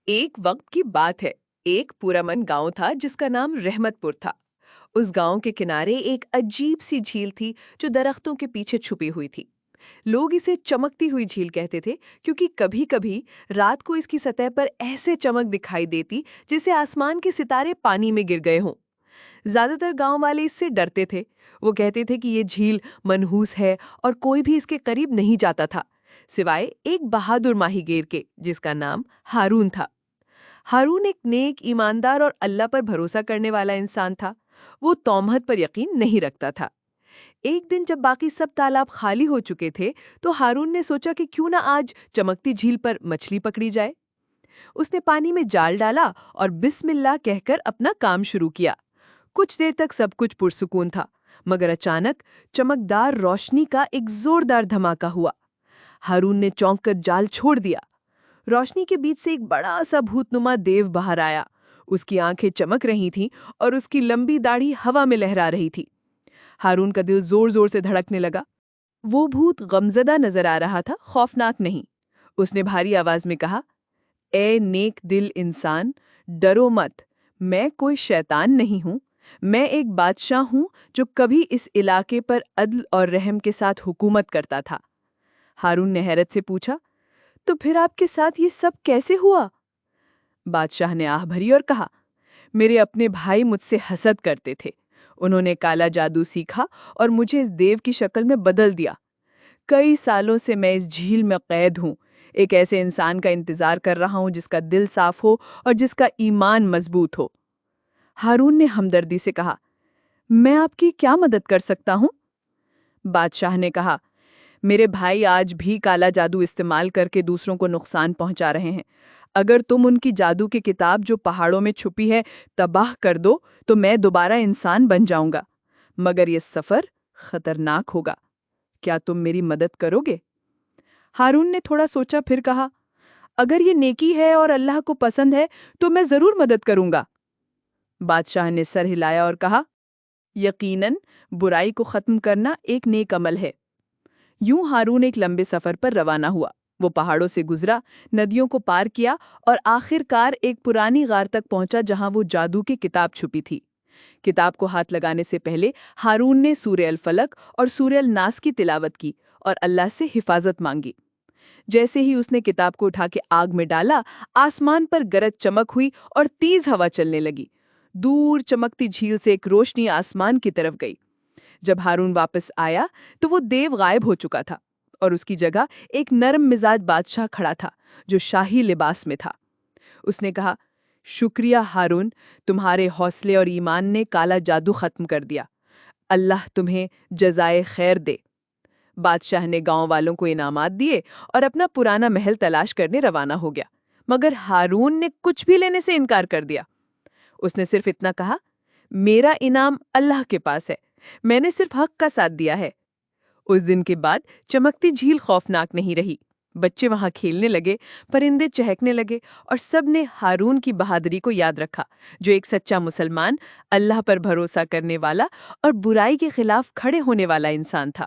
ایک وقت کی بات ہے۔ ایک پورامن گاؤں تھا جس کا نام رحمت پور تھا۔ اس گاؤں کے کنارے ایک عجیب سی جھیل تھی جو درختوں کے پیچھے چھپی ہوئی تھی۔ لوگ اسے چمکتی ہوئی جھیل کہتے تھے کیونکہ کبھی کبھی رات کو اس کی سطح پر ایسے چمک دکھائی دیتی جسے آسمان کے ستارے پانی میں گر گئے ہوں۔ زیادہ تر گاؤں والے اس سے ڈرتے تھے۔ وہ کہتے تھے کہ یہ جھیل منحوس ہے اور کوئی بھی اس کے قریب نہیں جاتا تھا، سوائے ایک بہادر ماہی گیر کے جس کا نام ہارون تھا۔ ہارون ایک نیک، ایماندار اور اللہ پر بھروسہ کرنے والا انسان تھا۔ وہ توہمت پر یقین نہیں رکھتا تھا۔ ایک دن جب باقی سب تالاب خالی ہو چکے تھے تو ہارون نے سوچا کہ کیوں نہ آج چمکتی جھیل پر مچھلی پکڑی جائے۔ اس نے پانی میں جال ڈالا اور بسم اللہ کہہ کر اپنا کام شروع کیا۔ کچھ دیر تک سب کچھ پرسکون تھا، مگر اچانک چمکدار روشنی کا ایک زوردار دھماکہ ہوا۔ ہارون نے چونک کر جال چھوڑ دیا۔ روشنی کے بیچ سے ایک بڑا سا بھوت نما دیو باہر آیا۔ اس کی آنکھیں چمک رہی تھیں اور اس کی لمبی داڑھی ہوا میں لہرا رہی تھی۔ ہارون کا دل زور زور سے دھڑکنے لگا۔ وہ بھوت غمزدہ نظر آ رہا تھا، خوفناک نہیں۔ اس نے بھاری آواز میں کہا، اے نیک دل انسان، ڈرو مت، میں کوئی شیطان نہیں ہوں، میں ایک بادشاہ ہوں جو کبھی اس علاقے پر عدل اور رحم کے ساتھ حکومت کرتا تھا۔ ہارون نے حیرت سے پوچھا، تو پھر آپ کے ساتھ یہ سب کیسے ہوا؟ بادشاہ نے آہ بھری اور کہا، میرے اپنے بھائی مجھ سے حسد کرتے تھے۔ انہوں نے کالا جادو سیکھا اور مجھے اس دیو کی شکل میں بدل دیا۔ کئی سالوں سے میں اس جھیل میں قید ہوں، ایک ایسے انسان کا انتظار کر رہا ہوں جس کا دل صاف ہو اور جس کا ایمان مضبوط ہو۔ ہارون نے ہمدردی سے کہا، میں آپ کی کیا مدد کر سکتا ہوں؟ بادشاہ نے کہا، میرے بھائی آج بھی کالا جادو استعمال کر کے دوسروں کو نقصان پہنچا رہے ہیں۔ اگر تم ان کی جادو کی کتاب جو پہاڑوں میں چھپی ہے تباہ کر دو تو میں دوبارہ انسان بن جاؤں گا، مگر یہ سفر خطرناک ہوگا۔ کیا تم میری مدد کرو گے؟ ہارون نے تھوڑا سوچا، پھر کہا، اگر یہ نیکی ہے اور اللہ کو پسند ہے تو میں ضرور مدد کروں گا۔ بادشاہ نے سر ہلایا اور کہا، یقیناً برائی کو ختم کرنا ایک نیک عمل ہے۔ یوں ہارون ایک لمبے سفر پر روانہ ہوا۔ وہ پہاڑوں سے گزرا، ندیوں کو پار کیا اور آخر کار ایک پرانی غار تک پہنچا جہاں وہ جادو کی کتاب چھپی تھی۔ کتاب کو ہاتھ لگانے سے پہلے ہارون نے سورہ الفلق اور سورہ الناس کی تلاوت کی اور اللہ سے حفاظت مانگی۔ جیسے ہی اس نے کتاب کو اٹھا کے آگ میں ڈالا، آسمان پر گرج چمک ہوئی اور تیز ہوا چلنے لگی۔ دور چمکتی جھیل سے ایک روشنی آسمان کی طرف گئی۔ جب ہارون واپس آیا تو وہ دیو غائب ہو چکا تھا اور اس کی جگہ ایک نرم مزاج بادشاہ کھڑا تھا جو شاہی لباس میں تھا۔ اس نے کہا، شکریہ ہارون، تمہارے حوصلے اور ایمان نے کالا جادو ختم کر دیا۔ اللہ تمہیں جزائے خیر دے۔ بادشاہ نے گاؤں والوں کو انعامات دیے اور اپنا پرانا محل تلاش کرنے روانہ ہو گیا، مگر ہارون نے کچھ بھی لینے سے انکار کر دیا۔ اس نے صرف اتنا کہا، میرا انعام اللہ کے پاس ہے، میں نے صرف حق کا ساتھ دیا ہے۔ اس دن کے بعد چمکتی جھیل خوفناک نہیں رہی۔ بچے وہاں کھیلنے لگے، پرندے چہکنے لگے اور سب نے ہارون کی بہادری کو یاد رکھا، جو ایک سچا مسلمان، اللہ پر بھروسہ کرنے والا اور برائی کے خلاف کھڑے ہونے والا انسان تھا۔